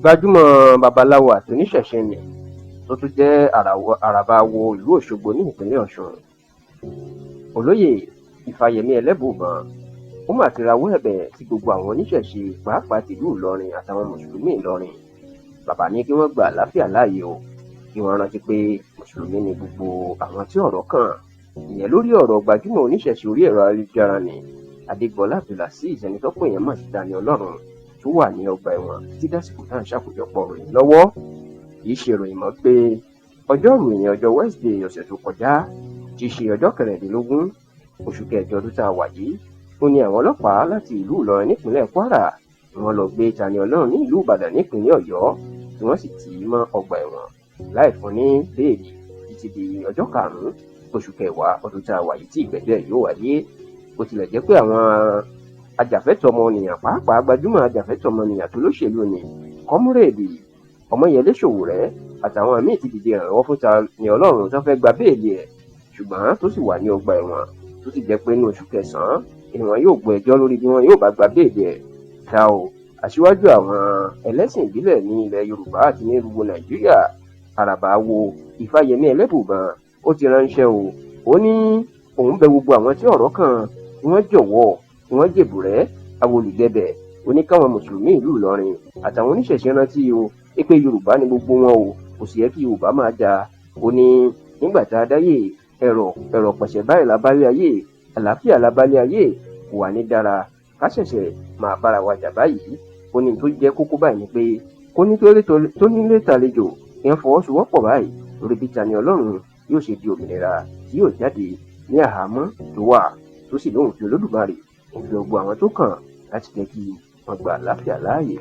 gbajúmọ̀ babaláwo àti oníṣẹ̀ṣe ni tó tún jẹ́ àràbà wo ìlú Òṣogbo ní ìpínlẹ̀ Ọ̀ṣun. Olóyè Ifáyẹmí Ẹlẹ́bùíbọn ó mà ti rawọ́ ẹ̀bẹ̀ sí gbogbo àwọn oníṣẹ̀ṣe pàápàá tìlú Ìlọrin àtàwọn mùsùlùmí Ìlọrin. Bàbá ní kí wọ́n gba àlàáfíà láàyè o, kí wọ́n rántí pé mùsùlùmí ni gbogbo àwọn tí ọ̀rọ̀ kàn. Ìyẹn lórí ọ̀rọ̀ gbajúmọ̀ oníṣẹ̀ṣe orí ẹ̀rọ ayélujára ni Adégbọlá Abdulazeez ẹni tó pè yẹn mọ̀ sí Taani Olorun tó wà ní ọgbà ẹ̀wọ̀n títí dásìkò tá à ń ṣàkójọpọ̀ ròyìn lọ́wọ́. Kì í ṣe ìròyìn mọ́ pé ọjọ́rú ìyẹn ọjọ́ Wednesday ọ̀sẹ̀ tó kọjá ti ṣe ọjọ́ 15 oṣù kẹjọ ọdún tá a wà yìí ó ní àwọn ọlọ́pàá láti ìlú Ìlọrin nípínlẹ̀ Kwara ni wọ́n lọ gbé Taani Olorun ní ìlú Ìbàdàn nípínlẹ̀ Ọ̀yọ́ tí wọ́n sì tì í mọ́ ọgbà ẹ̀wọ̀n láì fún ní béèlì títí di ọjọ́ 5 oṣù kẹwàá ọdún tá a wà yìí tí ìgbẹ́jọ́ yóò wáyé. Bó tilẹ̀ jẹ́ pé àwọn ajàfẹ́tọ̀ọ́ ọmọnìyàn pàápàá gbajúmọ̀ ajàfẹ́tọ̀ọ́ ọmọnìyàn tó lóṣèlú ni kọ́múrèdì Ọmọyẹlé Sowore àtàwọn míì ti dìde ìrànwọ́ fún Taani Olorun tó fẹ́ gba béèlì ẹ̀ ṣùgbọ́n tó sì wà ní ọgbà ẹ̀wọ̀n tó sì jẹ́ pé ní oṣù kẹsàn-án ni wọn yóò gbọ́ ẹjọ́ lórí bí wọn yóò bá gba béèlì ẹ̀. Ṣá o, aṣíwájú àwọn ẹlẹ́sìn ìbílẹ̀ ní ilẹ̀ Yorùbá àti ní gbogbo Nàìjíríà Araba wo Ifáyẹmí Ẹlẹ́bùíbọn ó ti ránṣẹ́ o, ó ní òun bẹ̀ gbogbo àwọn tí ọ̀rọ̀ kàn kí wọ́n jọ̀wọ́ kí wọ́n jèbùrẹ́ àwọn olùgbẹ̀bẹ̀ ó ní káwọn mùsùlùmí ìlú Ìlọrin àtàwọn oníṣẹ̀ṣe rántí o pé Yorùbá ni gbogbo wọn o, kò sì yẹ kí Yorùbá máa jà. Ó ní nígbà tá a dáyé ẹ̀rọ pẹ̀sẹ̀ báyìí lábálẹ̀ ayé àlàáfíà lábálẹ̀ ayé kò wà ní dára ká ṣẹ̀ṣẹ̀ máa bára wa jà báyìí. Ó ní tó jẹ́ kókó báyìí ni pé kó nítorí tó nílé tàlejò kí wọ́n fọwọ́sowọ́pọ̀ báyìí lórí bí Taani Olorun yóò ṣe di òmìnira tí yóò jáde ní àhámọ́ tó wà tó sì lóhùn fi Olódùmarè òfin gbogbo àwọn tó kàn láti jẹ́ kí wọ́n gba àlàáfíà láàyè.